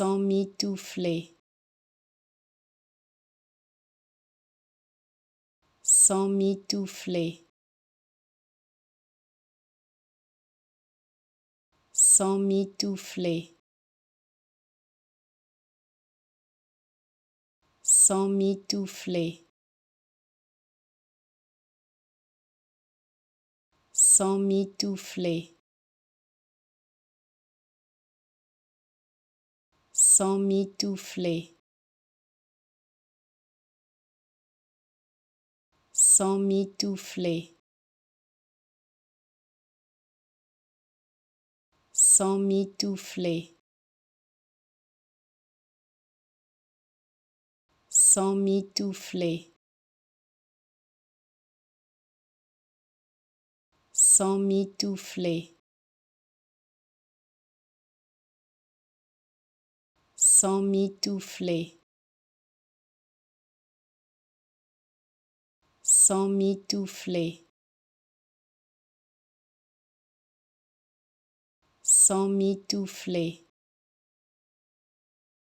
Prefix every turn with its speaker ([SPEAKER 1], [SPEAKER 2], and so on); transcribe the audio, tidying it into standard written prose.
[SPEAKER 1] sans mitoufler, sans mitoufler, sans mitoufler, sans mitoufler, sans mitoufler, sans mitoufler, sans mitoufler, sans mitoufler, sans mitoufler, sans mitoufler, sans mitoufler, sans mitoufler, sans mitoufler,